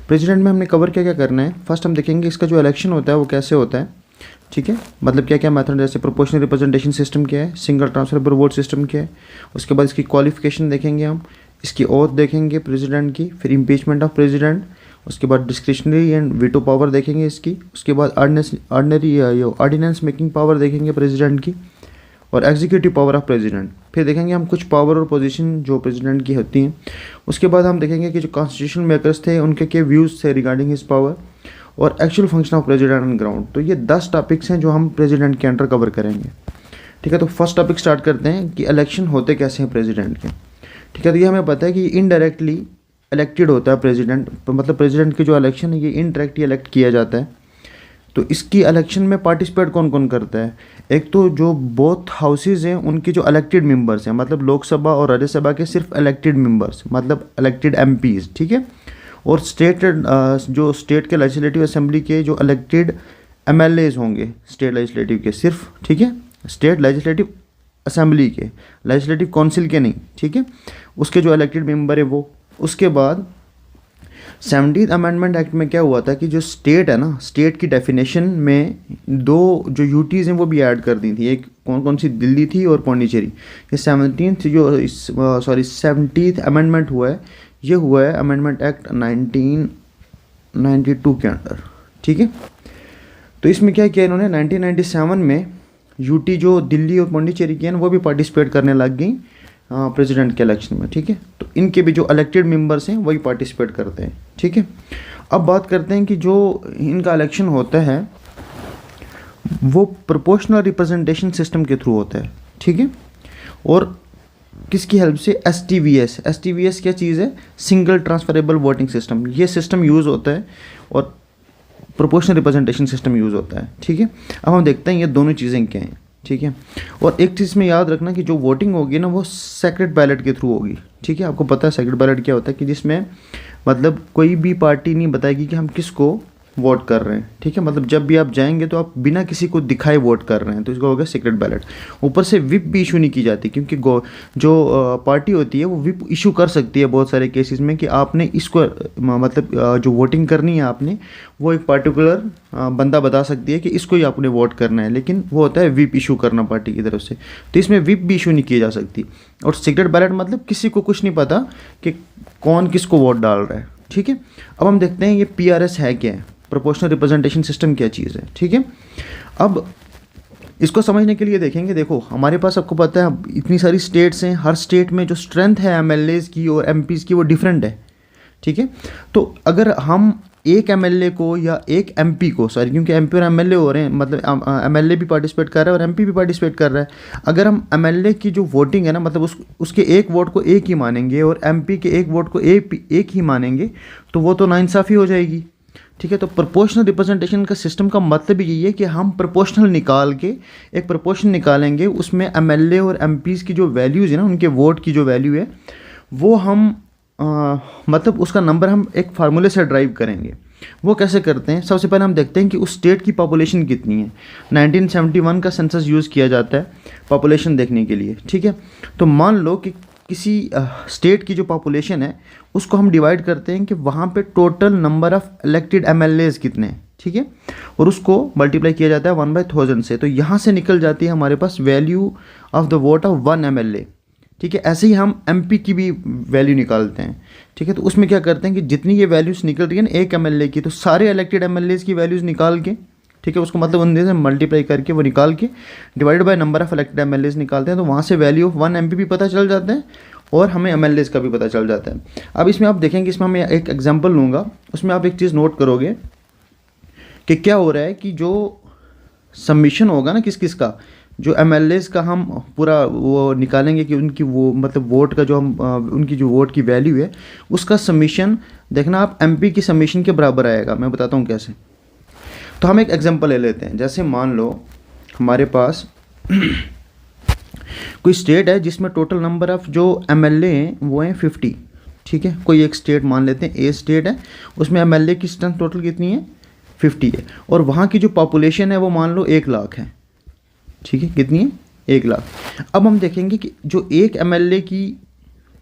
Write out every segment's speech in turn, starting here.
President में हमने cover क्या क्या करना है, फर्स्ट हम देखेंगे इसका जो इलेक्शन होता है वो कैसे होता है, ठीक है, मतलब क्या क्या मेथड, जैसे प्रोपोर्शनल रिप्रेजेंटेशन सिस्टम क्या है, सिंगल ट्रांसफरेबल वोट सिस्टम क्या है, उसके बाद इसकी क्वालिफिकेशन देखेंगे हम, इसकी ओथ देखेंगे प्रेसिडेंट की, फिर इम्पीचमेंट ऑफ प्रेसिडेंट, उसके बाद डिस्क्रिशनरी एंड वीटो पावर देखेंगे इसकी, उसके बाद ऑर्डिनेंस मेकिंग पावर देखेंगे प्रेसिडेंट की, और एग्जीक्यूटिव पावर ऑफ प्रेसिडेंट। फिर देखेंगे हम कुछ पावर और पोजीशन जो प्रेसिडेंट की होती हैं। उसके बाद हम देखेंगे कि जो कॉन्स्टिट्यूशन मेकर्स थे उनके क्या व्यूज़ थे रिगार्डिंग हिज पावर, और actual function of president on ground. तो ये 10 टॉपिक्स हैं जो हम प्रेसिडेंट के अंडर कवर करेंगे, ठीक है। तो फर्स्ट टॉपिक स्टार्ट करते हैं कि इलेक्शन होते कैसे हैं प्रेसिडेंट के, ठीक है। तो ये हमें पता है कि इनडायरेक्टली इलेक्टेड होता है प्रेसिडेंट, मतलब प्रेसिडेंट के जो इलेक्शन है ये इनडायरेक्टली इलेक्ट किया जाता है। तो इसकी इलेक्शन में पार्टिसिपेट कौन कौन करता है, एक तो जो बोथ हाउसेज हैं उनके जो इलेक्टेड मेंबर्स हैं, मतलब लोकसभा और राज्यसभा के सिर्फ इलेक्टेड मेंबर्स, मतलब इलेक्टेड एमपीज, ठीक है। और स्टेट जो स्टेट के लेजिस्लेटिव असेंबली के जो इलेक्टेड एमएलएज होंगे स्टेट लेजिस्लेटिव के सिर्फ, ठीक है, स्टेट लेजिस्लेटिव असेंबली के, लेजिस्लेटिव काउंसिल के नहीं, ठीक है, उसके जो इलेक्टेड मेंबर है वो। उसके बाद 17th अमेंडमेंट एक्ट में क्या हुआ था कि जो स्टेट है ना, स्टेट की डेफिनेशन में 2 जो यूटीज़ हैं वो भी ऐड कर दी थी, एक कौन कौन सी, दिल्ली थी और पौंडीचेरी। ये 70th अमेंडमेंट हुआ है, ये हुआ है अमेंडमेंट एक्ट 1992 के अंडर, ठीक है। तो इसमें क्या किया इन्होंने, 1997 में यूटी जो दिल्ली और पौंडीचेरी की हैं वो भी पार्टिसिपेट करने लग गई प्रेसिडेंट के इलेक्शन में, ठीक है। तो इनके भी जो इलेक्टेड मेंबर्स हैं वही पार्टिसिपेट करते हैं, ठीक है। अब बात करते हैं कि जो इनका इलेक्शन होता है वो प्रोपोर्शनल रिप्रेजेंटेशन सिस्टम के थ्रू होता है, ठीक है। और किसकी हेल्प से, एसटीवीएस क्या चीज़ है, सिंगल ट्रांसफरेबल वोटिंग सिस्टम, ये सिस्टम यूज़ होता है और प्रोपोर्शनल रिप्रेजेंटेशन सिस्टम यूज़ होता है, ठीक है। अब हम देखते हैं ये दोनों चीज़ें क्या हैं, ठीक है। और एक चीज़ में याद रखना कि जो वोटिंग होगी ना वो सेक्रेट बैलेट के थ्रू होगी, ठीक है। आपको पता है सेक्रेट बैलेट क्या होता है, कि जिसमें मतलब कोई भी पार्टी नहीं बताएगी कि हम किसको वोट कर रहे हैं, ठीक है। मतलब जब भी आप जाएंगे तो आप बिना किसी को दिखाए वोट कर रहे हैं, तो इसका हो गया सीक्रेट बैलेट। ऊपर से विप भी इशू नहीं की जाती, क्योंकि जो पार्टी होती है वो विप इशू कर सकती है बहुत सारे केसेस में, कि आपने इसको मतलब जो वोटिंग करनी है आपने, वो एक पार्टिकुलर बंदा बता सकती है कि इसको ही आपने वोट करना है, लेकिन वो होता है विप इशू करना पार्टी की तरफ से। तो इसमें विप भी इशू नहीं की जा सकती। और सीक्रेट बैलेट मतलब किसी को कुछ नहीं पता कि कौन किसको वोट डाल रहा है, ठीक है। अब हम देखते हैं ये पीआरएस है क्या है, प्रोपोर्शनल रिप्रेजेंटेशन सिस्टम क्या चीज़ है, ठीक है। अब इसको समझने के लिए देखेंगे, देखो हमारे पास आपको पता है इतनी सारी स्टेट्स हैं, हर स्टेट में जो स्ट्रेंथ है एमएलएज की और एमपीज़ की वो डिफरेंट है, ठीक है। तो अगर हम एक एमएलए को या एक एमपी को, सॉरी क्योंकि एमपी और एमएलए हो रहे हैं, मतलब एमएलए भी पार्टिसिपेट कर रहा है और एमपी भी पार्टिसिपेट कर रहा है। अगर हम एमएलए की जो वोटिंग है ना, मतलब उसके एक वोट को एक ही मानेंगे और एमपी के एक वोट को एक ही मानेंगे, तो वो तो नाइंसाफ़ी हो जाएगी, ठीक है। तो प्रोपोर्शनल रिप्रेजेंटेशन का सिस्टम का मतलब यही है कि हम प्रोपोर्शनल निकाल के एक प्रोपोर्शन निकालेंगे, उसमें एमएलए और एमपीज़ की जो वैल्यूज़ है ना, उनके वोट की जो वैल्यू है वो हम मतलब उसका नंबर हम एक फार्मूले से ड्राइव करेंगे। वो कैसे करते हैं, सबसे पहले हम देखते हैं कि उस स्टेट की पॉपुलेशन कितनी है। 1971 का सेंसस यूज़ किया जाता है पॉपुलेशन देखने के लिए, ठीक है। तो मान लो कि किसी स्टेट की जो पॉपुलेशन है उसको हम डिवाइड करते हैं कि वहाँ पे total number of elected MLAs कितने हैं, ठीक है, और उसको मल्टीप्लाई किया जाता है 1/1000 से। तो यहाँ से निकल जाती है हमारे पास value of the vote of 1 MLA, ठीक है। ऐसे ही हम एमपी की भी वैल्यू निकालते हैं, ठीक है। तो उसमें क्या करते हैं कि जितनी ये वैल्यूज़ निकल रही है ना एक एमएलए की, तो सारे इलेक्टेड एमएलएज की वैल्यूज़ निकाल के, ठीक है, उसको मतलब उन से मल्टीप्लाई करके वो निकाल के divide by number of elected MLAs निकालते हैं। तो वहाँ से वैल्यू ऑफ 1 एमपी भी पता चल जाता है और हमें एमएलएज का भी पता चल जाता है। अब इसमें आप देखेंगे, इसमें मैं एक एग्जांपल लूँगा, उसमें आप एक चीज़ नोट करोगे कि क्या हो रहा है कि जो सबमिशन होगा ना किस किस का, जो एमएलएज का हम पूरा वो निकालेंगे कि उनकी वो मतलब वोट का जो हम उनकी जो वोट की वैल्यू है उसका सबमिशन देखना आप एमपी की सबमिशन के बराबर आएगा। मैं बताता हूँ कैसे। तो हम एक एग्जांपल ले लेते हैं, जैसे मान लो हमारे पास कोई स्टेट है जिसमें टोटल नंबर ऑफ़ जो एमएलए हैं वो हैं 50, ठीक है। कोई एक स्टेट मान लेते हैं, ए स्टेट है, उसमें एमएलए की स्ट्रेंथ टोटल कितनी है 50 है, और वहाँ की जो पॉपुलेशन है वो मान लो 1 लाख है, ठीक है। कितनी है 1 लाख। अब हम देखेंगे कि जो एक एमएलए की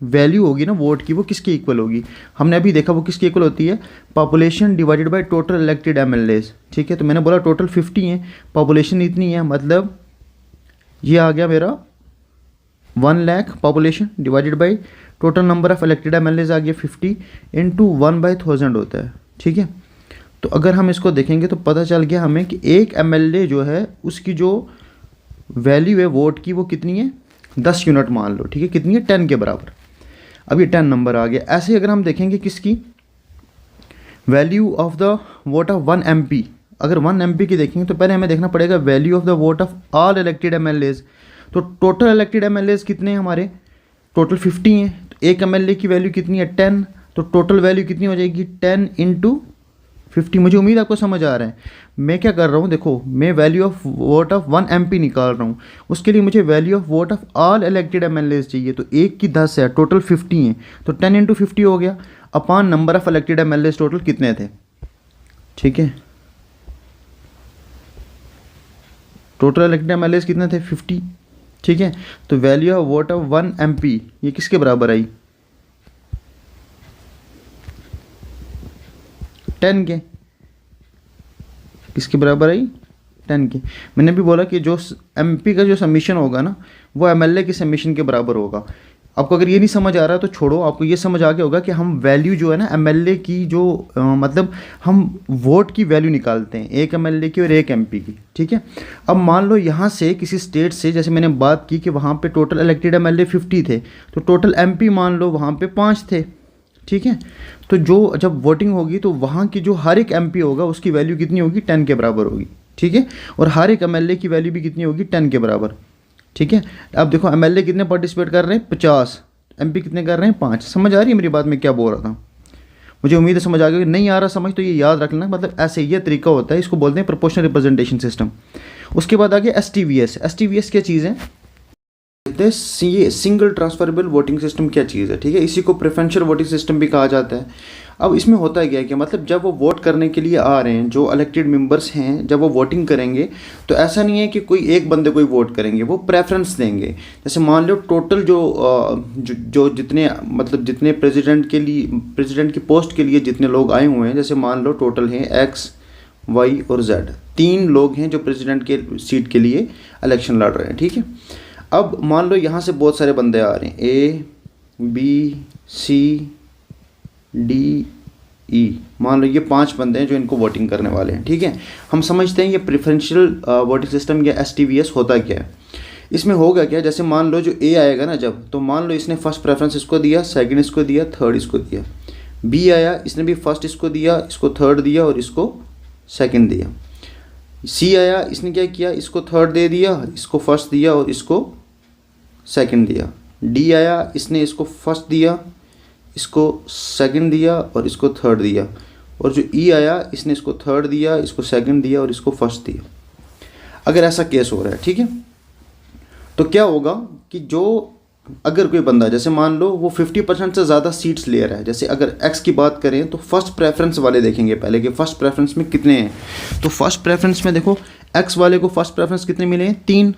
वैल्यू होगी ना वोट की, वो किसके इक्वल होगी? हमने अभी देखा वो किसके इक्वल होती है, population divided by total elected MLAs. ठीक है, तो मैंने बोला टोटल 50 है, पॉपुलेशन इतनी है, मतलब ये आ गया मेरा 1 lakh population divided by total number of elected MLAs आ गया 50 इंटू 1/1000 होता है। ठीक है, तो अगर हम इसको देखेंगे तो पता चल गया हमें कि एक एमएलए जो है उसकी जो वैल्यू है वोट की वो कितनी है, 10 यूनिट मान लो। ठीक है, कितनी है, 10 के बराबर। अब ये 10 नंबर आ गया। ऐसे ही अगर हम देखेंगे किसकी value of the vote of 1 MP, अगर 1 MP की देखेंगे तो पहले हमें देखना पड़ेगा value of the vote of all elected MLAs. तो टोटल इलेक्टेड एमएलएज कितने हैं हमारे, टोटल 50 हैं, तो एक एमएलए की वैल्यू कितनी है, 10, तो टोटल वैल्यू कितनी हो जाएगी, 10 इंटू 50। मुझे उम्मीद आपको समझ आ रहा है। मैं क्या कर रहा हूँ, देखो मैं value of vote of 1 MP निकाल रहा हूँ, उसके लिए मुझे value of vote of all elected MLAs चाहिए। तो एक की 10 है, टोटल 50 हैं, तो 10 इंटू 50 हो गया, upon number of elected MLAs total कितने थे। ठीक है, टोटल इलेक्टेड एमएलएज कितने थे, 50। ठीक है, तो value of vote of 1 MP ये किसके बराबर आई, 10 के। किसके बराबर आई, 10 के। मैंने भी बोला कि जो MP का जो सबमिशन होगा ना वो MLA के सबमिशन के बराबर होगा। आपको अगर ये नहीं समझ आ रहा तो छोड़ो, आपको ये समझ आ गया होगा कि हम वैल्यू जो है ना MLA की जो मतलब हम वोट की वैल्यू निकालते हैं, एक MLA की और एक MP की। ठीक है, अब मान लो यहाँ से किसी स्टेट से, जैसे मैंने बात की कि वहाँ पे टोटल इलेक्टेड MLA 50 थे, तो टोटल MP मान लो वहाँ पे 5 थे। ठीक है, तो जो जब वोटिंग होगी तो वहाँ की जो हर एक MP होगा उसकी वैल्यू कितनी होगी, 10 के बराबर होगी। ठीक है, और हर एक MLA की वैल्यू भी कितनी होगी, 10 के बराबर। ठीक है, अब देखो MLA कितने पार्टिसिपेट कर रहे हैं, 50, MP कितने कर रहे हैं, 5। समझ आ रही है मेरी बात, मैं क्या बोल रहा था? मुझे उम्मीद है समझ आ गया। नहीं आ रहा समझ तो ये याद रख लेना, मतलब ऐसे ये तरीका होता है, इसको बोलते हैं प्रोपोर्शनल रिप्रेजेंटेशन सिस्टम। उसके बाद आ गया STVS। STVS क्या चीज़ है, कहते हैं ये सिंगल ट्रांसफरेबल वोटिंग सिस्टम क्या चीज़ है। ठीक है, इसी को प्रेफरेंशियल वोटिंग सिस्टम भी कहा जाता है। अब इसमें होता क्या है कि मतलब जब वो वोट करने के लिए आ रहे हैं, जो इलेक्टेड मेंबर्स हैं, जब वो वोटिंग करेंगे तो ऐसा नहीं है कि कोई एक बंदे को ही वोट करेंगे, वो प्रेफरेंस देंगे। जैसे मान लो टोटल जो जितने मतलब जितने प्रेसिडेंट की पोस्ट के लिए जितने लोग आए हुए हैं, जैसे मान लो टोटल हैं X, Y और Z, 3 लोग हैं जो प्रेसिडेंट के सीट के लिए इलेक्शन लड़ रहे हैं। ठीक है, अब मान लो यहाँ से बहुत सारे बंदे आ रहे हैं, A, B, C, D, E, मान लो ये 5 बंदे हैं जो इनको वोटिंग करने वाले हैं। ठीक है, हम समझते हैं ये प्रेफरेंशियल वोटिंग सिस्टम या STVS होता क्या है। इसमें होगा क्या, जैसे मान लो जो A आएगा ना जब, तो मान लो इसने फर्स्ट प्रेफरेंस इसको दिया, सेकंड इसको दिया, थर्ड इसको दिया। B आया, इसने भी फर्स्ट इसको दिया, इसको थर्ड दिया और इसको सेकंड दिया। C आया, इसने क्या किया, इसको थर्ड दे दिया, इसको फर्स्ट दिया और इसको सेकंड दिया। D आया, इसने इसको फर्स्ट दिया, इसको सेकंड दिया और इसको थर्ड दिया। और जो E आया, इसने इसको थर्ड दिया, इसको सेकंड दिया और इसको फर्स्ट दिया। अगर ऐसा केस हो रहा है, ठीक है, तो क्या होगा कि जो अगर कोई बंदा, जैसे मान लो वो 50% से ज़्यादा सीट्स ले रहा है, जैसे अगर X की बात करें तो फर्स्ट प्रेफरेंस वाले देखेंगे पहले कि फर्स्ट प्रेफरेंस में कितने हैं। तो फर्स्ट प्रेफरेंस में देखो X वाले को फर्स्ट प्रेफरेंस कितने मिले हैं, 3,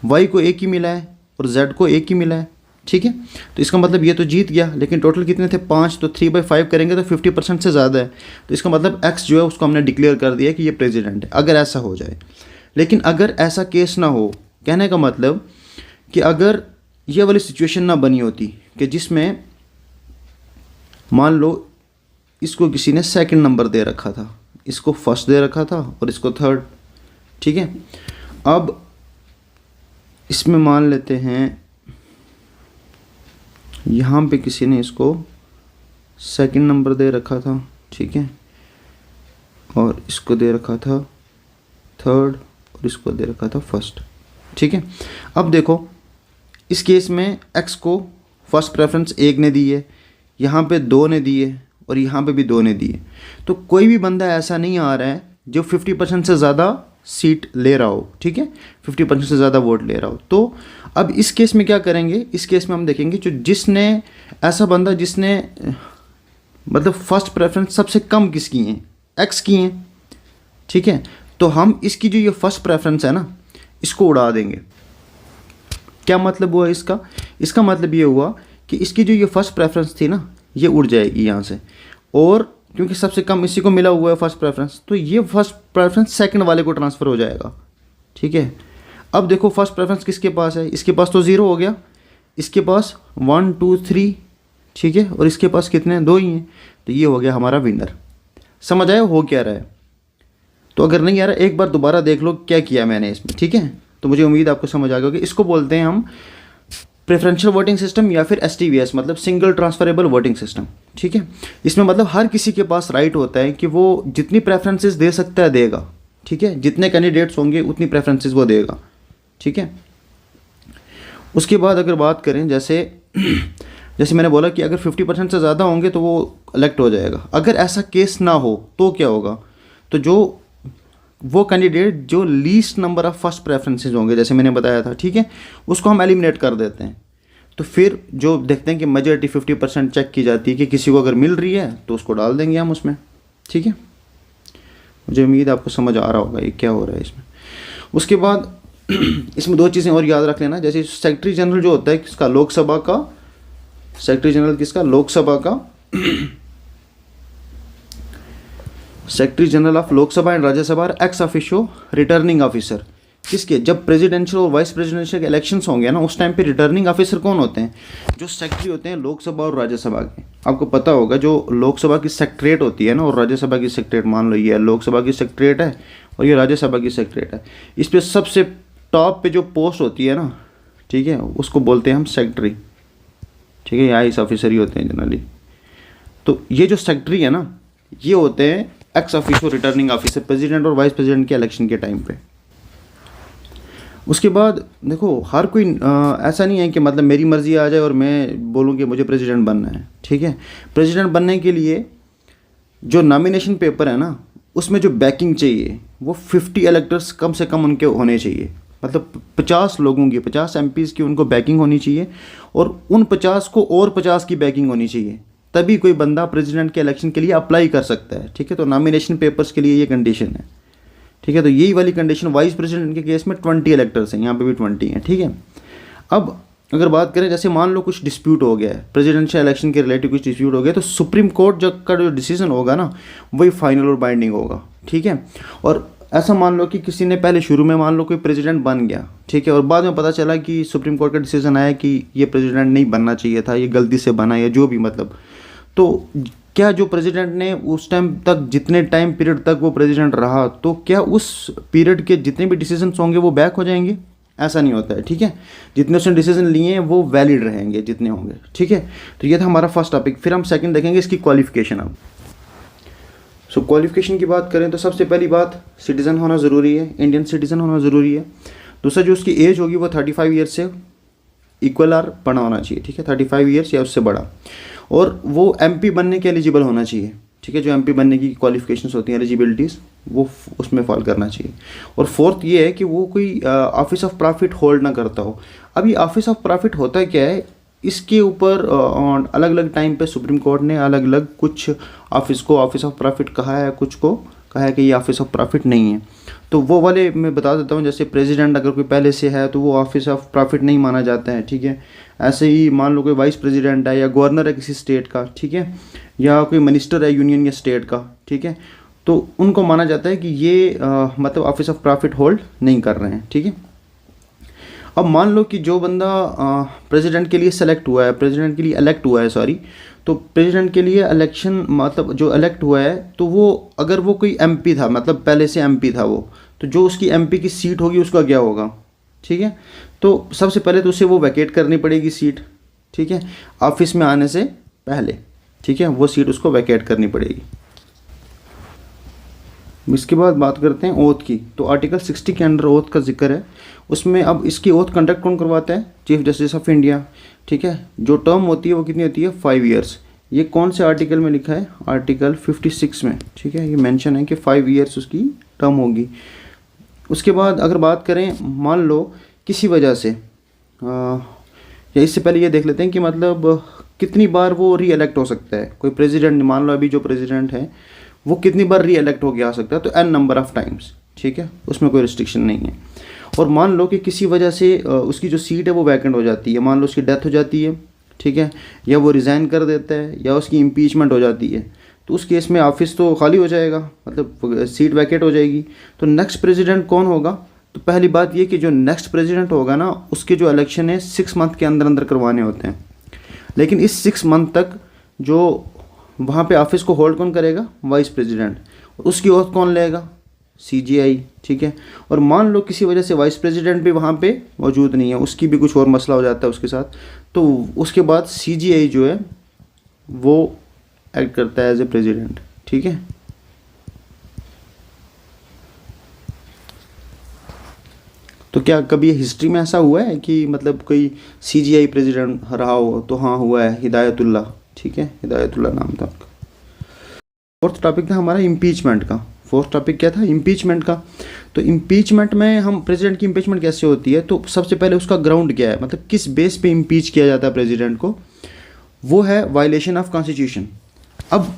Y को 1 ही मिला है और Z को 1 ही मिला है। ठीक है, तो इसका मतलब ये तो जीत गया, लेकिन टोटल कितने थे, 5, तो 3/5 करेंगे तो 50% से ज़्यादा है। तो इसका मतलब X जो है उसको हमने डिक्लेयर कर दिया कि ये प्रेसिडेंट है, अगर ऐसा हो जाए। लेकिन अगर ऐसा केस ना हो, कहने का मतलब कि अगर ये वाली सिचुएशन ना बनी होती कि जिसमें मान लो इसको किसी ने सेकंड नंबर दे रखा था, इसको फर्स्ट दे रखा था और इसको थर्ड। ठीक है, अब इसमें मान लेते हैं यहाँ पे किसी ने इसको सेकंड नंबर दे रखा था, ठीक है, और इसको दे रखा था थर्ड और इसको दे रखा था फर्स्ट। ठीक है, अब देखो इस केस में X को फर्स्ट प्रेफरेंस 1 ने दी है, यहाँ पे 2 ने दी है और यहाँ पे भी 2 ने दी है। तो कोई भी बंदा ऐसा नहीं आ रहा है जो 50% से ज़्यादा सीट ले रहा हो। ठीक है, 50% से ज़्यादा वोट ले रहा हो। तो अब इस केस में क्या करेंगे, इस केस में हम देखेंगे जो जिसने ऐसा बंदा जिसने मतलब फर्स्ट प्रेफरेंस सबसे कम किसकी हैं, X की हैं। ठीक है, तो हम इसकी जो ये फर्स्ट प्रेफरेंस है ना, इसको उड़ा देंगे। क्या मतलब हुआ इसका? इसका मतलब ये हुआ कि इसकी जो ये फर्स्ट प्रेफरेंस थी ना, ये उड़ जाएगी यहाँ से, और क्योंकि सबसे कम इसी को मिला हुआ है फर्स्ट प्रेफरेंस, तो ये फर्स्ट प्रेफरेंस सेकंड वाले को ट्रांसफ़र हो जाएगा। ठीक है, अब देखो फर्स्ट प्रेफरेंस किसके पास है? इसके पास तो 0 हो गया, इसके पास 1 2 3, ठीक है, और इसके पास कितने हैं? 2 ही हैं, तो ये हो गया हमारा विनर। समझ आया हो क्या रहा है? तो अगर नहीं आ रहा एक बार दोबारा देख लो क्या किया मैंने इसमें, ठीक है। तो मुझे उम्मीद आपको समझ आ गया कि इसको बोलते हैं हम प्रेफरेंशियल वोटिंग सिस्टम या फिर STVS, मतलब सिंगल ट्रांसफरेबल वोटिंग सिस्टम। ठीक है, इसमें मतलब हर किसी के पास राइट होता है कि वो जितनी प्रेफरेंसेस दे सकता है देगा। ठीक है, जितने कैंडिडेट्स होंगे उतनी प्रेफरेंसेस वो देगा। ठीक है, उसके बाद अगर बात करें जैसे मैंने बोला कि अगर 50% से ज़्यादा होंगे तो वो इलेक्ट हो जाएगा। अगर ऐसा केस ना हो तो क्या होगा? तो वो कैंडिडेट जो least number of first preferences होंगे, जैसे मैंने बताया था, ठीक है, उसको हम एलिमिनेट कर देते हैं। तो फिर जो देखते हैं कि मेजॉरिटी 50% चेक की जाती है कि किसी को अगर मिल रही है तो उसको डाल देंगे हम उसमें। ठीक है, मुझे उम्मीद आपको समझ आ रहा होगा ये क्या हो रहा है इसमें। उसके बाद इसमें 2 चीज़ें और याद रख लेना, जैसे सेक्रेटरी जनरल जो होता है किसका? लोकसभा का। सेक्रेटरी जनरल किसका? लोकसभा का। Secretary general of Lok Sabha and Rajya Sabha ex officio returning officer किसके? जब प्रेसिडेंशियल और वाइस प्रेसिडेंशियल के इलेक्शंस होंगे ना, उस टाइम पे रिटर्निंग ऑफिसर कौन होते हैं? जो सेक्रेटरी होते हैं लोकसभा और राज्यसभा के। आपको पता होगा जो लोकसभा की सेक्रेटरेट होती है ना, और राज्यसभा की सेक्रेटरेट, मान लो ये लोकसभा की सेक्रेटरेट है और ये राज्यसभा की सेक्रेटरेट है, इस पर सबसे टॉप पे जो पोस्ट होती है ना, ठीक है, उसको बोलते हैं हम सेक्रेटरी। ठीक है, या इस ऑफिसर ही होते हैं जनरली। तो ये जो सेक्रेटरी है ना, ये होते हैं ex officio returning officer president और वाइस प्रेसिडेंट के इलेक्शन के टाइम पे। उसके बाद देखो हर कोई ऐसा नहीं है कि मतलब मेरी मर्जी आ जाए और मैं बोलूँ कि मुझे प्रेसिडेंट बनना है। ठीक है, प्रेसिडेंट बनने के लिए जो नॉमिनेशन पेपर है ना, उसमें जो बैकिंग चाहिए वो 50 इलेक्टर्स कम से कम उनके होने चाहिए। मतलब 50 लोगों की, 50 MPs की उनको बैकिंग होनी चाहिए, और उन 50 को और 50 की बैकिंग होनी चाहिए, तभी कोई बंदा प्रेसिडेंट के इलेक्शन के लिए अप्लाई कर सकता है। ठीक है, तो नॉमिनेशन पेपर्स के लिए ये कंडीशन है। ठीक है, तो यही वाली कंडीशन वाइस प्रेसिडेंट के केस में 20 इलेक्टर्स हैं, यहाँ पे भी 20 हैं। ठीक है, अब अगर बात करें, जैसे मान लो कुछ डिस्प्यूट हो गया है, प्रेसिडेंशियल इलेक्शन के रिलेटिव कुछ डिस्प्यूट हो गया, तो सुप्रीम कोर्ट का जो डिसीजन होगा ना, वही फाइनल और बाइंडिंग होगा। ठीक है, और ऐसा मान लो कि किसी ने पहले शुरू में मान लो कोई प्रेसिडेंट बन गया, ठीक है, और बाद में पता चला कि सुप्रीम कोर्ट का डिसीजन आया कि ये प्रेसिडेंट नहीं बनना चाहिए था, ये गलती से बना, या जो भी, मतलब तो क्या जो प्रेसिडेंट ने उस टाइम तक, जितने टाइम पीरियड तक वो प्रेसिडेंट रहा, तो क्या उस पीरियड के जितने भी डिसीजंस होंगे वो बैक हो जाएंगे? ऐसा नहीं होता है। ठीक है, जितने उसने डिसीजन लिए हैं वो वैलिड रहेंगे जितने होंगे। ठीक है, तो ये था हमारा फर्स्ट टॉपिक। फिर हम सेकंड देखेंगे इसकी क्वालिफिकेशन। अब सो क्वालिफिकेशन की बात करें तो सबसे पहली बात सिटीज़न होना ज़रूरी है, इंडियन सिटीज़न होना ज़रूरी है। दूसरा जो उसकी एज होगी वो 35 ईयर्स से इक्वल आर बड़ा होना चाहिए। ठीक है, 35 ईयर्स या उससे बड़ा, और वो MP बनने के एलिजिबल होना चाहिए। ठीक है, जो MP बनने की क्वालिफिकेशंस होती हैं, एलिजिबिलिटीज़, वो उसमें फॉल करना चाहिए। और फोर्थ ये है कि वो कोई ऑफिस ऑफ प्रॉफिट होल्ड ना करता हो। अभी ऑफिस ऑफ प्रॉफिट होता है क्या है, इसके ऊपर अलग अलग टाइम पे सुप्रीम कोर्ट ने अलग अलग कुछ ऑफिस को ऑफिस ऑफ प्रॉफिट कहा है, कुछ को कहा है कि ये ऑफिस ऑफ प्रॉफिट नहीं है। तो वो वाले मैं बता देता हूँ। जैसे प्रेसिडेंट अगर कोई पहले से है तो वो ऑफिस ऑफ प्रॉफिट नहीं माना जाता है। ठीक है, ऐसे ही मान लो कोई वाइस प्रेसिडेंट है या गवर्नर है किसी स्टेट का, ठीक है, या कोई मिनिस्टर है यूनियन या स्टेट का, ठीक है, तो उनको माना जाता है कि ये मतलब ऑफिस ऑफ प्रॉफिट होल्ड नहीं कर रहे हैं। ठीक है, अब मान लो कि जो बंदा प्रेसिडेंट के लिए सेलेक्ट हुआ है, प्रेसिडेंट के लिए इलेक्ट हुआ है, सॉरी, तो प्रेसिडेंट के लिए इलेक्शन मतलब जो इलेक्ट हुआ है, तो वो अगर वो कोई MP था, मतलब पहले से MP था वो, तो जो उसकी MP की सीट होगी उसका क्या होगा? ठीक है, तो सबसे पहले तो उसे वो वैकेट करनी पड़ेगी सीट। ठीक है, ऑफिस में आने से पहले, ठीक है, वो सीट उसको वैकेट करनी पड़ेगी। इसके बाद बात करते हैं ओथ की। तो आर्टिकल 60 के अंडर ओथ का जिक्र है। उसमें अब इसकी ओथ कंडक्ट कौन करवाता है? Chief justice of India. ठीक है, जो टर्म होती है वो कितनी होती है? 5 ईयर्स। ये कौन से आर्टिकल में लिखा है? आर्टिकल 56 में। ठीक है, ये मेंशन है कि 5 ईयर्स उसकी टर्म होगी। उसके बाद अगर बात करें, मान लो किसी वजह से या इससे पहले ये देख लेते हैं कि मतलब कितनी बार वो री इलेक्ट हो सकता है। कोई प्रेसिडेंट, मान लो अभी जो प्रेसिडेंट है वो कितनी बार री इलेक्ट हो गया आ सकता है, तो n नंबर ऑफ टाइम्स। ठीक है, उसमें कोई रिस्ट्रिक्शन नहीं है। और मान लो कि किसी वजह से उसकी जो सीट है वो वैकेंट हो जाती है, मान लो उसकी डेथ हो जाती है, ठीक है, या वो रिज़ाइन कर देता है या उसकी इम्पीचमेंट हो जाती है, तो उस केस में ऑफिस तो खाली हो जाएगा, मतलब सीट वैकेट हो जाएगी। तो नेक्स्ट प्रेसिडेंट कौन होगा? तो पहली बात ये कि जो नेक्स्ट प्रेसिडेंट होगा ना, उसके जो इलेक्शन है 6 मंथ के अंदर अंदर करवाने होते हैं। लेकिन इस 6 मंथ तक जो वहाँ पे ऑफिस को होल्ड कौन करेगा? Vice president. उसकी ओथ कौन लेगा? सीजीआई, ठीक है। और मान लो किसी वजह से वाइस प्रेसिडेंट भी वहाँ पे मौजूद नहीं है, उसकी भी कुछ और मसला हो जाता है उसके साथ, तो उसके बाद सीजीआई जो है वो एक्ट करता है एज ए प्रेसिडेंट, ठीक है। तो क्या कभी हिस्ट्री में ऐसा हुआ है कि मतलब कोई सीजीआई प्रेसिडेंट रहा हो? तो हाँ, हुआ है, हिदायतुल्लाह, ठीक है, हिदायतुल्लाह नाम था उनका। फोर्थ टॉपिक था हमारा इम्पीचमेंट का। फोर्थ टॉपिक क्या था? इम्पीचमेंट का। तो इम्पीचमेंट में हम प्रेसिडेंट की इम्पीचमेंट कैसे होती है, तो सबसे पहले उसका ग्राउंड क्या है, मतलब किस बेस पे इम्पीच किया जाता है प्रेसिडेंट को, वो है वायलेशन ऑफ कॉन्स्टिट्यूशन। अब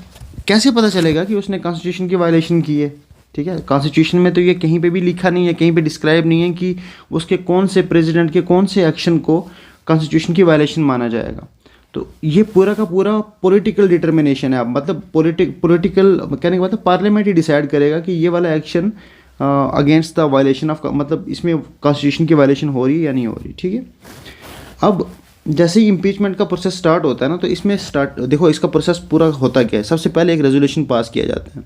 कैसे पता चलेगा कि उसने कॉन्स्टिट्यूशन की वायलेशन की है? ठीक है, कॉन्स्टिट्यूशन में तो ये कहीं पे भी लिखा नहीं है, कहीं पे डिस्क्राइब नहीं है कि उसके कौन से प्रेसिडेंट के कौन से एक्शन को कॉन्स्टिट्यूशन की वायलेशन माना जाएगा। तो ये पूरा का पूरा पॉलिटिकल डिटर्मिनेशन है। अब मतलब पॉलिटिकल कहने के मतलब पार्लियामेंट ही डिसाइड करेगा कि ये वाला action against the violation of, मतलब इसमें कॉन्स्टिट्यूशन की वायलेशन हो रही है या नहीं हो रही, ठीक है। अब जैसे ही इम्पीचमेंट का प्रोसेस स्टार्ट होता है ना, तो इसमें देखो इसका प्रोसेस पूरा होता क्या है। सबसे पहले एक रेजोल्यूशन पास किया जाता है,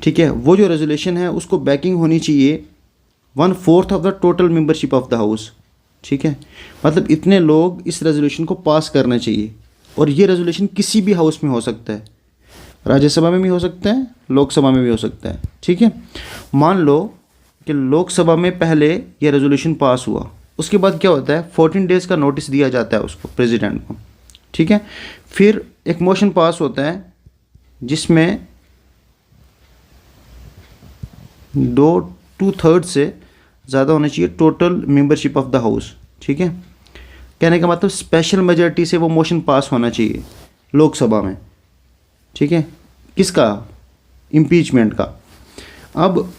ठीक है। वो जो रेजोल्यूशन है उसको बैकिंग होनी चाहिए 1/4 of the total membership of the house, ठीक है। मतलब इतने लोग इस रेजोल्यूशन को पास करने चाहिए, और ये रेजोल्यूशन किसी भी हाउस में हो सकता है, राज्यसभा में भी हो सकता है, लोकसभा में भी हो सकता है, ठीक है। मान लो कि लोकसभा में पहले ये रेजोल्यूशन पास हुआ, उसके बाद क्या होता है, 14 डेज़ का नोटिस दिया जाता है उसको, प्रेसिडेंट को, ठीक है। फिर एक मोशन पास होता है जिसमें 2/3 से ज़्यादा होना चाहिए total membership of the house, ठीक है। कहने का मतलब स्पेशल मेजॉरिटी से वो मोशन पास होना चाहिए लोकसभा में, ठीक है। किसका? इम्पीचमेंट का। अब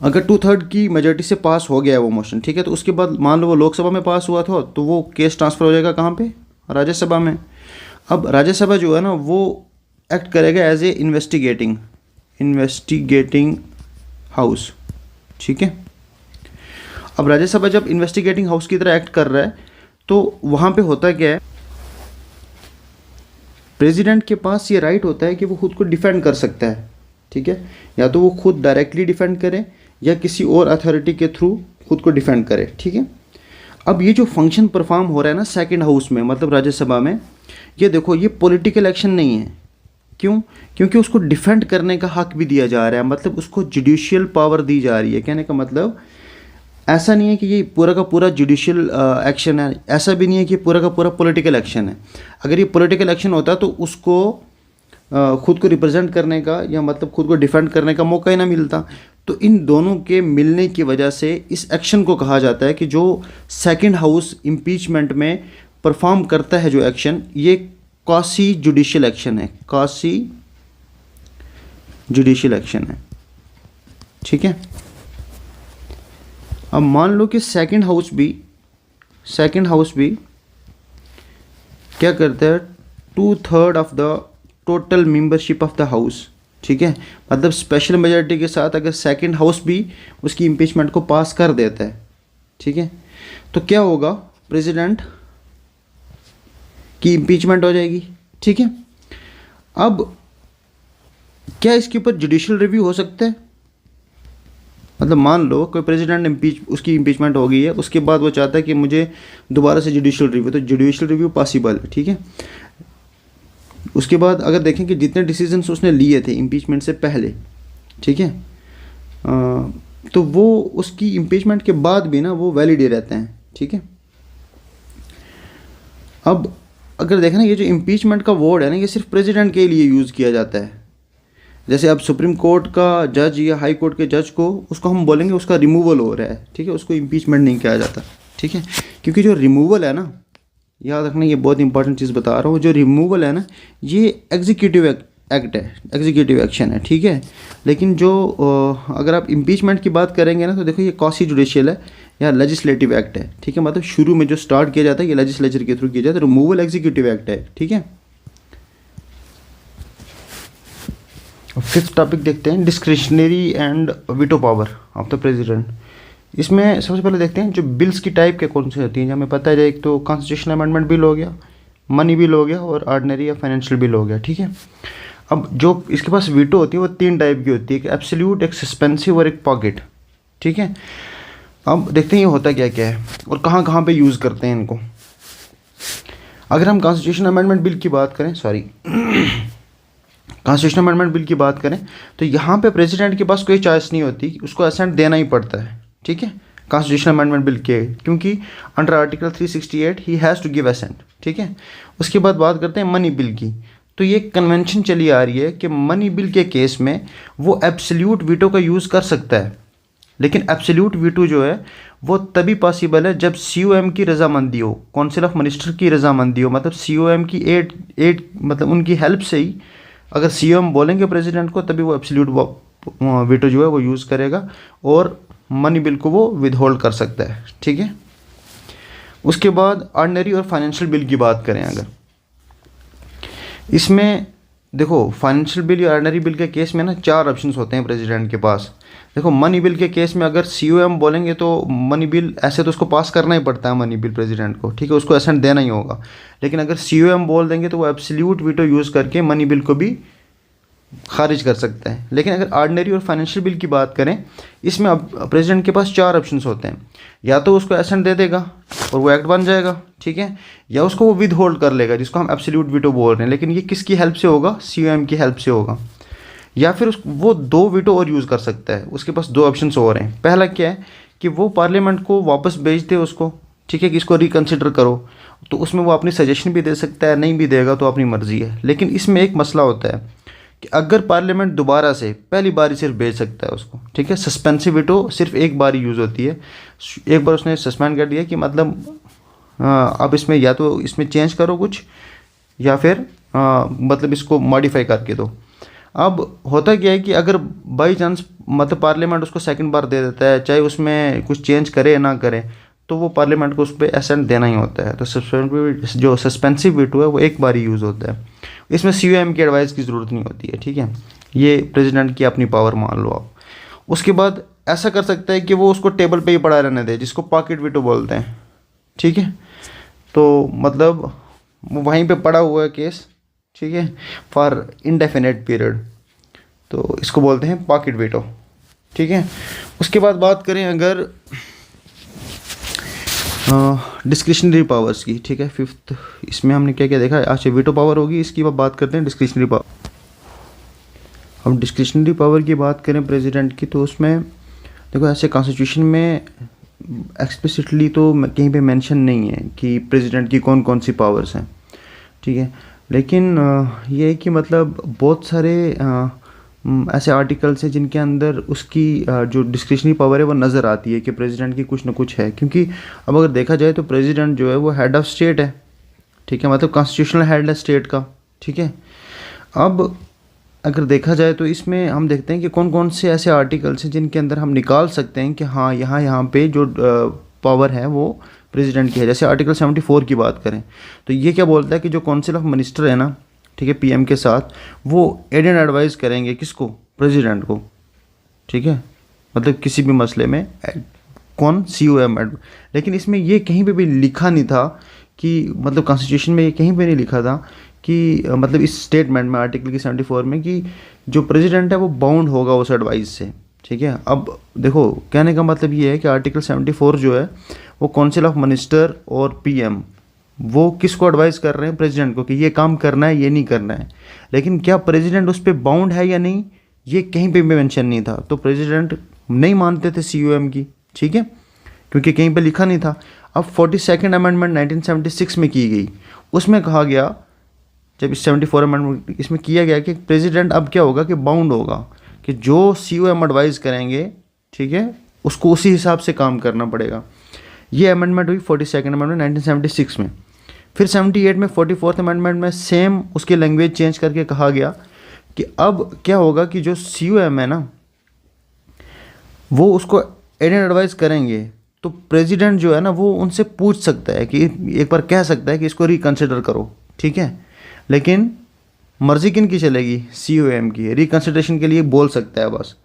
अगर 2/3 की मेजॉरिटी से पास हो गया है वो मोशन, ठीक है, तो उसके बाद मान लो वो लोकसभा में पास हुआ था, तो वो केस ट्रांसफ़र हो जाएगा कहाँ पे? राज्यसभा में। अब राज्यसभा जो है ना, वो एक्ट करेगा एज ए इन्वेस्टिगेटिंग हाउस, ठीक है। अब राज्यसभा जब इन्वेस्टिगेटिंग हाउस की तरह एक्ट कर रहा है, तो वहाँ पे होता क्या है, प्रेसिडेंट के पास ये राइट होता है कि वो खुद को डिफेंड कर सकता है, ठीक है। या तो वो खुद डायरेक्टली डिफेंड करे या किसी और अथॉरिटी के थ्रू खुद को डिफेंड करे, ठीक है। अब ये जो फंक्शन परफॉर्म हो रहा है ना सेकंड हाउस में, मतलब राज्यसभा में, ये देखो ये पॉलिटिकल एक्शन नहीं है। क्यों? क्योंकि उसको डिफेंड करने का हक भी दिया जा रहा है, मतलब उसको जुडिशियल पावर दी जा रही है। कहने का मतलब ऐसा नहीं है कि ये पूरा का पूरा जुडिशियल एक्शन है, ऐसा भी नहीं है कि पूरा का पूरा पॉलिटिकल एक्शन है। अगर ये पॉलिटिकल एक्शन होता तो उसको खुद को रिप्रेजेंट करने का या मतलब खुद को डिफेंड करने का मौका ही ना मिलता। तो इन दोनों के मिलने की वजह से इस एक्शन को कहा जाता है कि जो सेकंड हाउस इम्पीचमेंट में परफॉर्म करता है जो एक्शन, ये क्वासी जुडिशियल एक्शन है, क्वासी जुडिशियल एक्शन है, ठीक है। अब मान लो कि सेकंड हाउस भी क्या करता है, 2/3 of the total membership of the house, ठीक है। मतलब स्पेशल मेजॉरिटी के साथ अगर सेकंड हाउस भी उसकी इम्पीचमेंट को पास कर देता है, ठीक है, तो क्या होगा, प्रेसिडेंट की इम्पीचमेंट हो जाएगी, ठीक है। अब क्या इसके ऊपर जुडिशियल रिव्यू हो सकता है? मतलब मान लो कोई प्रेसिडेंट उसकी इम्पीचमेंट हो गई है, उसके बाद वो चाहता है कि मुझे दोबारा से जुडिशियल रिव्यू, तो जुडिशियल रिव्यू पॉसिबल है, ठीक है। उसके बाद अगर देखें कि जितने डिसीजंस उसने लिए थे इम्पीचमेंट से पहले, ठीक है, तो वो उसकी इम्पीचमेंट के बाद भी ना वो वैलिड ही रहते हैं, ठीक है। अब अगर देखें ना, ये जो इम्पीचमेंट का वर्ड है ना, ये सिर्फ प्रेसिडेंट के लिए यूज़ किया जाता है। जैसे अब सुप्रीम कोर्ट का जज या हाई कोर्ट के जज को, उसको हम बोलेंगे उसका रिमूवल हो रहा है, ठीक है, उसको इम्पीचमेंट नहीं किया जाता, ठीक है। क्योंकि जो रिमूवल है ना, याद रखना, ये बहुत इंपॉर्टेंट चीज़ बता रहा हूँ, जो रिमूवल है ना, ये एग्जीक्यूटिव एक्ट है, एग्जीक्यूटिव एक्शन है, ठीक है। लेकिन जो अगर आप इम्पीचमेंट की बात करेंगे ना, तो देखो ये क्वासी जुडिशियल है या लेजिस्लेटिव एक्ट है, ठीक है। मतलब शुरू में जो स्टार्ट किया जाता है ये लेजिस्लेचर के थ्रू किया जाता है, रिमूवल एग्जीक्यूटिव एक्ट है, ठीक है। फिफ्थ टॉपिक देखते हैं, discretionary and veto power of the president. इसमें सबसे पहले देखते हैं जो बिल्स की टाइप के कौन से होती हैं। हमें पता है एक तो कॉन्स्टिट्यूशनल अमेंडमेंट बिल हो गया, मनी बिल हो गया और ऑर्डिनरी या फाइनेंशियल बिल हो गया, ठीक है। अब जो इसके पास वीटो होती है वो 3 टाइप की होती है, एक एब्सोल्यूट, एक सस्पेंसिव और एक पॉकेट, ठीक है। अब देखते हैं ये होता क्या क्या है और कहाँ कहाँ पे यूज़ करते हैं इनको। अगर हम कॉन्स्टिट्यूशनल अमेंडमेंट बिल की बात करें, कॉन्स्टिट्यूशनल अमेंडमेंट बिल की बात करें, तो यहाँ पे प्रेसिडेंट के पास कोई चॉइस नहीं होती, उसको असेंट देना ही पड़ता है, ठीक है, कॉन्स्टिट्यूशनल अमेंडमेंट बिल के, क्योंकि under article 368 he has to give assent, ठीक है। उसके बाद बात करते हैं मनी बिल की। तो ये कन्वेंशन चली आ रही है कि मनी बिल के केस में वो एब्सोल्यूट वीटो का यूज़ कर सकता है, लेकिन एब्सोल्यूट वीटो जो है वो तभी पॉसिबल है जब COM की रजामंदी हो, काउंसिल ऑफ मिनिस्टर की रजामंदी हो, मतलब COM की एड मतलब उनकी हेल्प से ही अगर COM बोलेंगे प्रेसिडेंट को तभी वो एब्सोल्यूट वीटो जो है वो यूज़ करेगा और मनी बिल को वो विदहोल्ड कर सकता है, ठीक है। उसके बाद ऑर्डिनरी और फाइनेंशियल बिल की बात करें, अगर इसमें देखो फाइनेंशियल बिल या ऑर्डिनरी बिल के केस में ना 4 ऑप्शंस होते हैं प्रेसिडेंट के पास। देखो मनी बिल के केस में अगर COM बोलेंगे तो मनी बिल ऐसे तो उसको पास करना ही पड़ता है मनी बिल प्रेसिडेंट को, ठीक है, उसको असेंट देना ही होगा। लेकिन अगर COM बोल देंगे तो वो एब्सोल्यूट वीटो यूज़ करके मनी बिल को भी खारिज कर सकता है। लेकिन अगर ऑर्डिनरी और फाइनेंशियल बिल की बात करें, इसमें अब प्रेसिडेंट के पास 4 ऑप्शंस होते हैं, या तो उसको एसेंट दे देगा और वो एक्ट बन जाएगा, ठीक है, या उसको वो विद होल्ड कर लेगा, जिसको हम एब्सोल्यूट वीटो बोल रहे हैं। लेकिन ये किसकी हेल्प से होगा? COM की हेल्प से होगा। या फिर वो 2 वीटो और यूज़ कर सकता है, उसके पास 2 ऑप्शंस और हैं। पहला क्या है कि वो पार्लियामेंट को वापस भेज दे उसको, ठीक है, कि इसको रिकन्सिडर करो, तो उसमें वो अपनी सजेशन भी दे सकता है, नहीं भी देगा तो अपनी मर्जी है। लेकिन इसमें एक मसला होता है कि अगर पार्लियामेंट दोबारा से पहली बार ही सिर्फ भेज सकता है उसको, ठीक है, सस्पेंसिव वीटो सिर्फ एक बार ही यूज़ होती है। एक बार उसने सस्पेंड कर दिया कि मतलब अब इसमें या तो इसमें चेंज करो कुछ या फिर मतलब इसको मॉडिफाई करके दो। अब होता क्या है कि अगर बाई चांस मतलब पार्लियामेंट उसको सेकंड बार दे देता है, चाहे उसमें कुछ चेंज करे या ना करे, तो वो पार्लियामेंट को उस पर असेंट देना ही होता है। तो जो सस्पेंसिव वीटो है वो एक बार ही यूज़ होता है, इसमें COM की एडवाइस की ज़रूरत नहीं होती है, ठीक है। ये प्रेसिडेंट की अपनी पावर मान लो आप। उसके बाद ऐसा कर सकता है कि वो उसको टेबल पे ही पड़ा रहने दे, जिसको पॉकेट वीटो बोलते हैं, ठीक है। तो मतलब वो वहीं पे पड़ा हुआ है केस, ठीक है, फॉर इंडेफिनेट पीरियड, तो इसको बोलते हैं पॉकेट वीटो, ठीक है। उसके बाद बात करें अगर डिस्क्रिशनरी पावर्स की, ठीक है, फिफ्थ, इसमें हमने क्या क्या देखा है। अच्छा, वीटो पावर होगी, इसकी बात करते हैं डिस्क्रिशनरी पावर। हम डिस्क्रिशनरी पावर की बात करें प्रेसिडेंट की, तो उसमें देखो ऐसे कॉन्स्टिट्यूशन में एक्सप्लिसिटली तो कहीं पे मेंशन नहीं है कि प्रेसिडेंट की कौन कौन सी पावर्स हैं, ठीक है। लेकिन ये है कि मतलब बहुत सारे ऐसे आर्टिकल्स हैं जिनके अंदर उसकी जो डिस्क्रिशनरी पावर है वो नज़र आती है कि प्रेसिडेंट की कुछ ना कुछ है। क्योंकि अब अगर देखा जाए तो प्रेसिडेंट जो है वो हेड ऑफ स्टेट है, ठीक है, मतलब कॉन्स्टिट्यूशनल हेड है स्टेट का, ठीक है। अब अगर देखा जाए तो इसमें हम देखते हैं कि कौन कौन से ऐसे आर्टिकल्स हैं जिनके अंदर हम निकाल सकते हैं कि हाँ यहाँ पे जो पावर है वो प्रेसिडेंट की है। जैसे आर्टिकल 74 की बात करें तो ये क्या बोलता है कि जो काउंसिल ऑफ मिनिस्टर है ना, ठीक है, PM के साथ वो एड एंड एडवाइस करेंगे किसको? प्रेसिडेंट को, ठीक है, मतलब किसी भी मसले में कौन? COM। लेकिन इसमें ये कहीं पे भी लिखा नहीं था कि मतलब कॉन्स्टिट्यूशन में ये कहीं पे नहीं लिखा था कि मतलब इस स्टेटमेंट में आर्टिकल की 74 में कि जो प्रेसिडेंट है वो बाउंड होगा उस एडवाइस से, ठीक है। अब देखो कहने का मतलब ये है कि आर्टिकल 74 जो है वो काउंसिल ऑफ मिनिस्टर और PM वो किसको एडवाइस कर रहे हैं? प्रेसिडेंट को, कि ये काम करना है, ये नहीं करना है। लेकिन क्या प्रेसिडेंट उस पर बाउंड है या नहीं, ये कहीं पे भी मेंशन नहीं था। तो प्रेसिडेंट नहीं मानते थे COM की, ठीक है, क्योंकि कहीं पे लिखा नहीं था। अब 42nd अमेंडमेंट 1976 में की गई, उसमें कहा गया, जब इस 74 अमेंडमेंट इसमें किया गया कि प्रेसिडेंट अब क्या होगा कि बाउंड होगा, कि जो COM एडवाइस करेंगे, ठीक है, उसको उसी हिसाब से काम करना पड़ेगा। ये अमेंडमेंट हुई 42nd अमेंडमेंट 1976 में। फिर 78 में 44th अमेंडमेंट में सेम उसकी लैंग्वेज चेंज करके कहा गया कि अब क्या होगा कि जो COM है ना, वो उसको एडवाइस करेंगे, तो प्रेसिडेंट जो है ना वो उनसे पूछ सकता है कि एक बार कह सकता है कि इसको रिकंसिडर करो, ठीक है। लेकिन मर्जी किन की चलेगी? COM की। रिकंसिडरेशन के लिए बोल सकता है बस,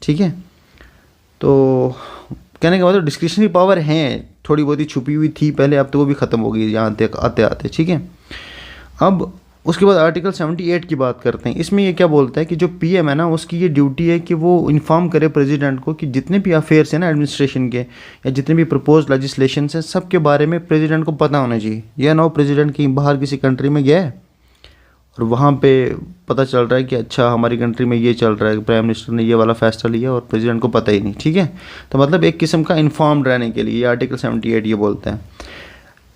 ठीक है। तो कहने का मतलब डिस्क्रिशनरी पावर है, थोड़ी बहुत ही छुपी हुई थी पहले, अब तो वो भी ख़त्म हो गई यहाँ तक आते आते, ठीक है। अब उसके बाद आर्टिकल 78 की बात करते हैं। इसमें ये क्या बोलता है कि जो PM है ना, उसकी ये ड्यूटी है कि वो इन्फॉर्म करे प्रेसिडेंट को कि जितने भी अफेयर्स हैं ना एडमिनिस्ट्रेशन के, या जितने भी प्रपोज लेजिस्लेशन हैं, सब के बारे में प्रेसिडेंट को पता होना चाहिए। यह ना हो प्रेसिडेंट कहीं बाहर किसी कंट्री में गया है और वहाँ पे पता चल रहा है कि अच्छा हमारी कंट्री में ये चल रहा है, प्राइम मिनिस्टर ने ये वाला फैसला लिया और प्रेसिडेंट को पता ही नहीं, ठीक है। तो मतलब एक किस्म का इन्फॉर्म्ड रहने के लिए ये आर्टिकल 78 ये बोलता है।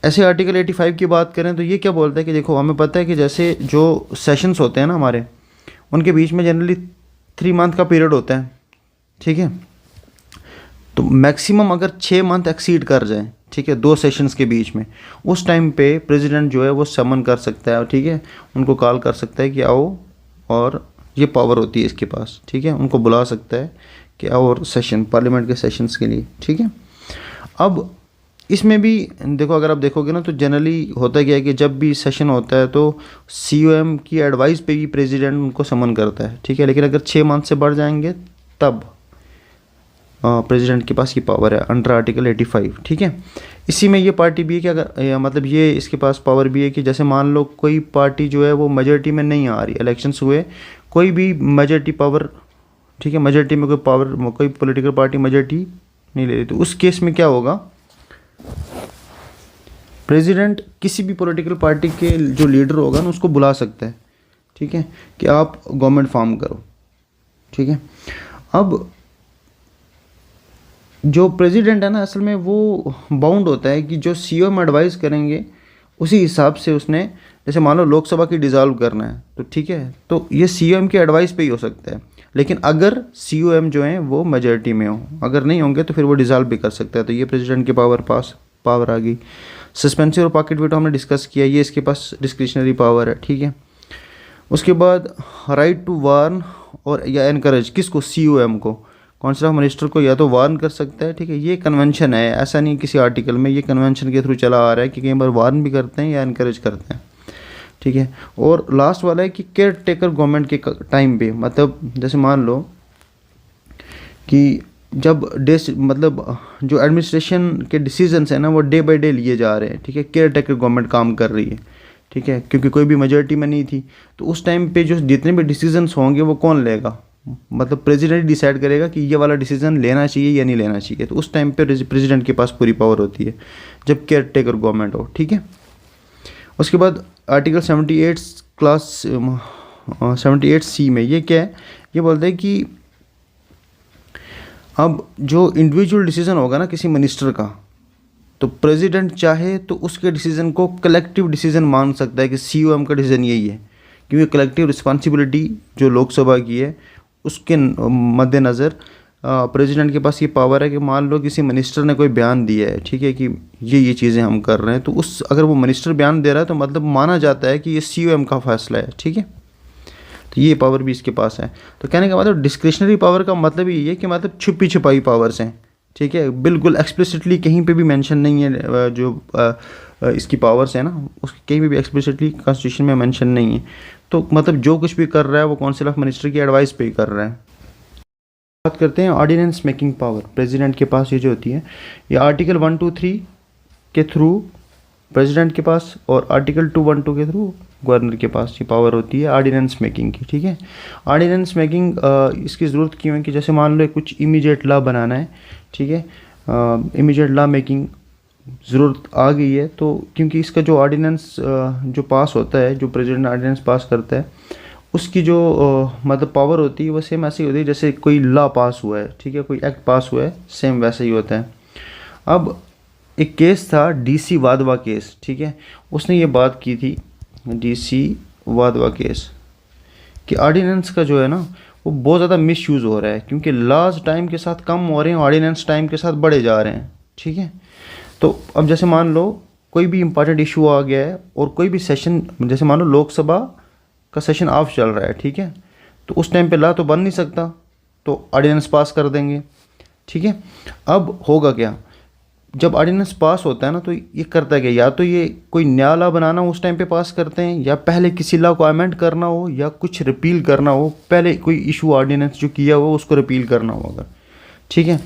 ऐसे आर्टिकल 85 की बात करें तो ये क्या बोलता है कि देखो, हमें पता है कि जैसे जो सेशंस होते हैं ना हमारे, उनके बीच में जनरली 3 मंथ का पीरियड होता है, ठीक है। तो मैक्सिमम अगर 6 मंथ एक्सीड कर जाए, ठीक है, 2 सेशंस के बीच में, उस टाइम पे प्रेसिडेंट जो है वो समन कर सकता है, ठीक है, उनको कॉल कर सकता है कि आओ, और ये पावर होती है इसके पास, ठीक है, उनको बुला सकता है कि आओ और सेशन, पार्लियामेंट के सेशंस के लिए, ठीक है। अब इसमें भी देखो, अगर आप देखोगे ना तो जनरली होता क्या है कि जब भी सेशन होता है तो COM की एडवाइस पे ही प्रेसिडेंट उनको समन करता है, ठीक है। लेकिन अगर 6 मंथ से बढ़ जाएंगे तब प्रेसिडेंट के पास ये पावर है अंडर आर्टिकल 85, ठीक है। इसी में ये पार्टी भी है कि अगर मतलब ये इसके पास पावर भी है कि जैसे मान लो कोई पार्टी जो है वो मेजॉरिटी में नहीं आ रही, इलेक्शंस हुए, कोई भी मेजॉरिटी पावर, ठीक है, मेजॉरिटी में कोई पावर, कोई पॉलिटिकल पार्टी मेजॉरिटी नहीं ले रही, तो उस केस में क्या होगा, प्रेसिडेंट किसी भी पॉलिटिकल पार्टी के जो लीडर होगा ना उसको बुला सकता है, ठीक है, कि आप गवर्नमेंट फॉर्म करो, ठीक है। अब जो प्रेसिडेंट है ना, असल में वो बाउंड होता है कि जो COM एडवाइस करेंगे उसी हिसाब से उसने, जैसे मान लो लोकसभा की डिज़ोल्व करना है तो ठीक है, तो ये COM की एडवाइस पे ही हो सकता है। लेकिन अगर COM जो हैं वो मेजॉरिटी में हो, अगर नहीं होंगे तो फिर वो डिज़ोल्व भी कर सकता है। तो ये प्रेसिडेंट के पावर आ गई। सस्पेंसिव और पॉकेट वेटो हमने डिस्कस किया, ये इसके पास डिस्क्रिशनरी पावर है, ठीक है। उसके बाद राइट टू वार्न और या एनकरेज, किसको? COM को, काउंसिल ऑफ मिनिस्टर को या तो वार्न कर सकता है, ठीक है। ये कन्वेंशन है, ऐसा नहीं किसी आर्टिकल में, ये कन्वेंशन के थ्रू चला आ रहा है कि कई बार वार्न भी करते हैं या एनकरेज करते हैं, ठीक है। और लास्ट वाला है कि केयर टेकर गवर्नमेंट के टाइम पे, मतलब जैसे मान लो कि जब मतलब जो एडमिनिस्ट्रेशन के डिसीजंस हैं ना वो डे बाय डे लिए जा रहे हैं, ठीक है, केयर टेकर गवर्नमेंट काम कर रही है, ठीक है, क्योंकि कोई भी मेजॉरिटी में नहीं थी, तो उस टाइम पे जो जितने भी डिसीजंस होंगे वो कौन लेगा? मतलब प्रेसिडेंट डिसाइड करेगा कि ये वाला डिसीजन लेना चाहिए या नहीं लेना चाहिए। तो उस टाइम पे प्रेसिडेंट के पास पूरी पावर होती है जब केयर टेकर गवर्नमेंट हो, ठीक है। उसके बाद आर्टिकल 78C में ये क्या है, ये बोलते हैं कि अब जो इंडिविजुअल डिसीजन होगा ना किसी मिनिस्टर का, तो प्रेसिडेंट चाहे तो उसके डिसीजन को कलेक्टिव डिसीजन मान सकता है कि COM का डिसीजन यही है, क्योंकि कलेक्टिव रिस्पॉन्सिबिलिटी जो लोकसभा की है उसके मद्देनज़र प्रेसिडेंट के पास ये पावर है कि मान लो किसी मिनिस्टर ने कोई बयान दिया है, ठीक है, कि ये चीज़ें हम कर रहे हैं, तो उस अगर वो मिनिस्टर बयान दे रहा है तो मतलब माना जाता है कि ये COM का फैसला है, ठीक है। तो ये पावर भी इसके पास है। तो कहने का मतलब डिस्क्रिशनरी पावर का मतलब ये है कि मतलब छुपी छुपाई पावर्स हैं, ठीक है, बिल्कुल एक्सप्लिसिटली कहीं पे भी मेंशन नहीं है जो इसकी पावर्स है ना, उसकी कहीं भी एक्सप्लिसिटली कॉन्स्टिट्यूशन में मेंशन नहीं है। तो मतलब जो कुछ भी कर रहा है वो काउंसिल ऑफ मिनिस्टर की एडवाइस पे ही कर रहा है। बात करते हैं ऑर्डिनेंस मेकिंग पावर। प्रेसिडेंट के पास ये जो होती है, ये आर्टिकल 123 के थ्रू प्रेसिडेंट के पास और आर्टिकल 212 के थ्रू गवर्नर के पास ये पावर होती है ऑर्डिनेंस मेकिंग की, ठीक है। ऑर्डिनेंस मेकिंग इसकी ज़रूरत क्यों है कि जैसे मान लो कुछ इमीडिएट लॉ बनाना है, ठीक है, इमीडिएट लॉ मेकिंग ज़रूरत आ गई है, तो क्योंकि इसका जो ऑर्डिनेंस जो पास होता है, जो प्रेसिडेंट ऑर्डिनेंस पास करता है, उसकी जो मतलब पावर होती है वो सेम ऐसे ही होती है जैसे कोई लॉ पास हुआ है, ठीक है, कोई एक्ट पास हुआ है, सेम वैसे ही होता है। अब एक केस था DC वाधवा केस, ठीक है, उसने ये बात की थी DC वाधवा केस कि ऑर्डिनेंस का जो है ना वो बहुत ज़्यादा मिसयूज़ हो रहा है, क्योंकि लॉज टाइम के साथ कम हो रहे हैं, ऑर्डिनेंस टाइम के साथ बढ़े जा रहे हैं, ठीक है। तो अब जैसे मान लो कोई भी इंपॉर्टेंट इशू आ गया है और कोई भी सेशन, जैसे मान लो लोकसभा का सेशन ऑफ चल रहा है, ठीक है, तो उस टाइम पे ला तो बन नहीं सकता, तो ऑर्डिनेंस पास कर देंगे। ठीक है, अब होगा क्या, जब ऑर्डिनेंस पास होता है ना तो ये करता है क्या, या तो ये कोई नया लॉ बनाना उस टाइम पे पास करते हैं, या पहले किसी लॉ को अमेंड करना हो या कुछ रिपील करना हो, पहले कोई इशू ऑर्डिनेंस जो किया हो उसको रिपील करना होगा। ठीक है,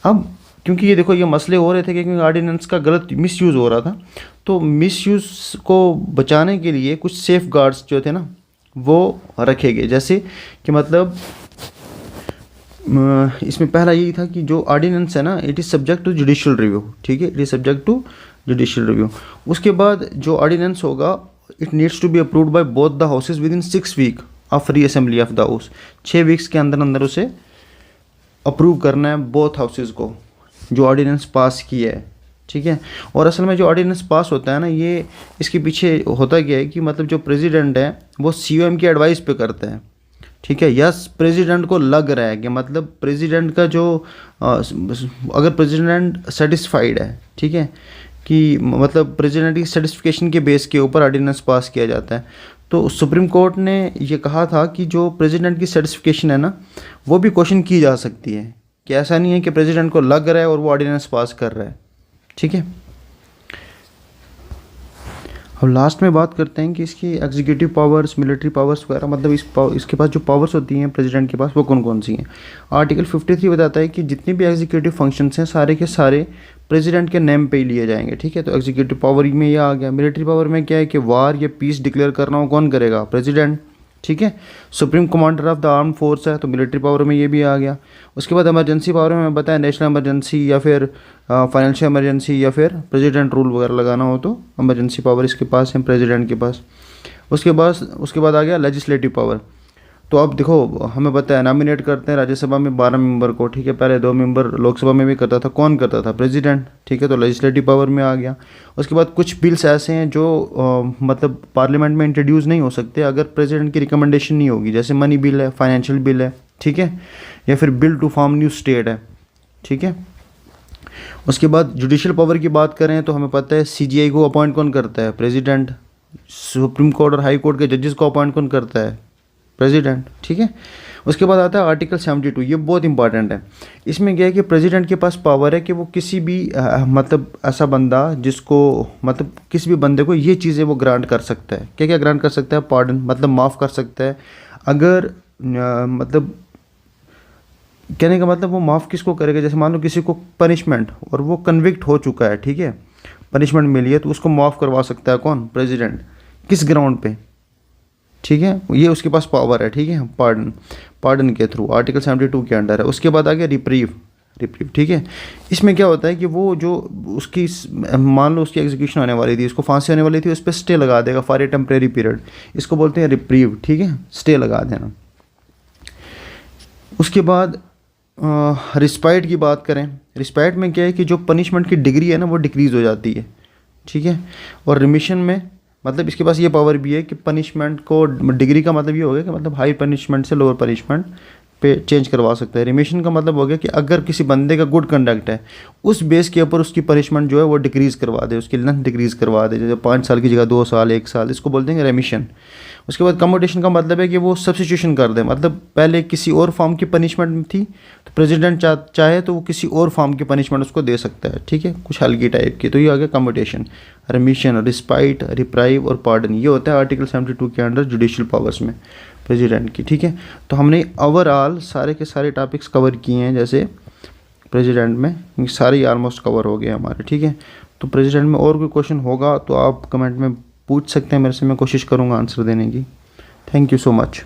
अब क्योंकि ये देखो ये मसले हो रहे थे क्योंकि ऑर्डिनेंस का गलत मिसयूज़ हो रहा था, तो मिसयूज़ को बचाने के लिए कुछ सेफ गार्ड्स जो थे ना वो रखे गए। जैसे कि मतलब इसमें पहला यही था कि जो ऑर्डिनेंस है ना it is subject to judicial review. ठीक है, it is subject to judicial review. उसके बाद जो ऑर्डिनेंस होगा it needs to be approved by both the houses within 6 week of reassembly of the house. 6 weeks के अंदर अंदर उसे अप्रूव करना है बोथ हाउसेज को जो ऑर्डिनेंस पास किया है। ठीक है, और असल में जो ऑर्डिनेंस पास होता है ना ये इसके पीछे होता क्या है कि मतलब जो प्रेसिडेंट है वो COM की एडवाइस पे करता है। ठीक है, यस प्रेसिडेंट को लग रहा है कि मतलब प्रेसिडेंट का जो अगर प्रेसिडेंट सेटिस्फाइड है, ठीक है, कि मतलब प्रेसिडेंट की सेटिस्फिकेशन के बेस के ऊपर ऑर्डिनेंस पास किया जाता है। तो सुप्रीम कोर्ट ने ये कहा था कि जो प्रेसिडेंट की सेटिस्फिकेशन है ना वो भी क्वेश्चन की जा सकती है, कि ऐसा नहीं है कि प्रेसिडेंट को लग रहा है और वो ऑर्डिनेंस पास कर रहा है। ठीक है, अब लास्ट में बात करते हैं कि इसकी एग्जीक्यूटिव पावर्स, मिलिट्री पावर्स वगैरह, मतलब इसके पास जो पावर्स होती हैं प्रेसिडेंट के पास वो कौन कौन सी हैं। आर्टिकल 53 बताता है कि जितने भी एग्जीक्यूटिव फंक्शंस हैं सारे के सारे प्रेसिडेंट के नेम पे ही लिए जाएंगे। ठीक है, तो एग्जीक्यूटिव पावर में ये आ गया। मिलिट्री पावर में क्या है कि वार या पीस डिक्लेयर करना हो कौन करेगा, प्रेसिडेंट। ठीक है, supreme commander of the arm force है तो मिलिट्री पावर में ये भी आ गया। उसके बाद इमरजेंसी पावर में बताया नेशनल इमरजेंसी या फिर फाइनेंशियल इमरजेंसी या फिर प्रेसिडेंट रूल वगैरह लगाना हो तो इमरजेंसी पावर इसके पास है प्रेसिडेंट के पास। उसके बाद आ गया लेजिस्लेटिव पावर। तो अब देखो हमें पता है नॉमिनेट करते हैं राज्यसभा में 12 मेंबर को। ठीक है, पहले 2 मेंबर लोकसभा में भी करता था, कौन करता था, प्रेसिडेंट। ठीक है, तो लेजिस्लेटिव पावर में आ गया। उसके बाद कुछ बिल्स ऐसे हैं जो मतलब पार्लियामेंट में इंट्रोड्यूस नहीं हो सकते अगर प्रेसिडेंट की रिकमेंडेशन नहीं होगी, जैसे मनी बिल है, फाइनेंशियल बिल है। ठीक है, या फिर bill to form new state है। ठीक है, उसके बाद जुडिशियल पावर की बात करें तो हमें पता है CGI को अपॉइंट कौन करता है, प्रेसिडेंट। सुप्रीम कोर्ट और हाई कोर्ट के जजेस को अपॉइंट कौन करता है, प्रेसिडेंट। ठीक है, उसके बाद आता है आर्टिकल 72। ये बहुत इंपॉर्टेंट है। इसमें क्या है कि प्रेसिडेंट के पास पावर है कि वो किसी भी मतलब ऐसा बंदा जिसको मतलब किसी भी बंदे को ये चीज़ें वो ग्रांट कर सकता है। क्या क्या ग्रांट कर सकता है, पार्डन मतलब माफ़ कर सकता है। अगर मतलब कहने का मतलब वो माफ़ किसको करेगा, जैसे मान लो किसी को पनिशमेंट और वो कन्विक्ट हो चुका है, ठीक है, पनिशमेंट मिली है तो उसको माफ़ करवा सकता है कौन, प्रेसिडेंट। किस ग्राउंड पे, ठीक है, ये उसके पास पावर है। ठीक है, पार्डन के थ्रू आर्टिकल 72 के अंडर है। उसके बाद आ गया रिप्रीव। ठीक है, इसमें क्या होता है कि वो जो उसकी मान लो उसकी एग्जीक्यूशन होने वाली थी, उसको फांसी होने वाली थी, उस पर स्टे लगा देगा फॉर ए टेम्परेरी पीरियड, इसको बोलते हैं रिप्रीव। ठीक है, स्टे लगा देना। उसके बाद रिस्पाइट की बात करें, रिस्पाइट में क्या है कि जो पनिशमेंट की डिग्री है ना वो डिक्रीज़ हो जाती है। ठीक है, और रिमिशन में मतलब इसके पास ये पावर भी है कि पनिशमेंट को, डिग्री का मतलब ये हो गया कि मतलब हाई पनिशमेंट से लोअर पनिशमेंट पे चेंज करवा सकता है। रिमिशन का मतलब हो गया कि अगर किसी बंदे का गुड कंडक्ट है उस बेस के ऊपर उसकी पनिशमेंट जो है वो डिक्रीज़ करवा दे, उसकी लेंथ डिक्रीज़ करवा दे, जैसे 5 साल की जगह 2 साल 1 साल, इसको बोलते हैं रेमिशन। उसके बाद कम्यूटेशन का मतलब है कि वो सब्स्टिट्यूशन कर दे, मतलब पहले किसी और फॉर्म की पनिशमेंट थी तो प्रेसिडेंट चाहे तो वो किसी और फॉर्म की पनिशमेंट उसको दे सकता है। ठीक है, कुछ हल्की टाइप की, तो ये आ गया कम्यूटेशन, रेमिशन, रिस्पाइट, रिप्राइव और पार्डन। ये होता है आर्टिकल 72 के अंडर जुडिशियल पावर्स में प्रेसिडेंट की। ठीक है, तो हमने ओवरऑल सारे के सारे टॉपिक्स कवर किए हैं, जैसे प्रेसिडेंट में सारे ऑलमोस्ट कवर हो गए हमारे। ठीक है, तो प्रेसिडेंट में और कोई क्वेश्चन होगा तो आप कमेंट में पूछ सकते हैं मेरे से, मैं कोशिश करूँगा आंसर देने की। Thank you so much.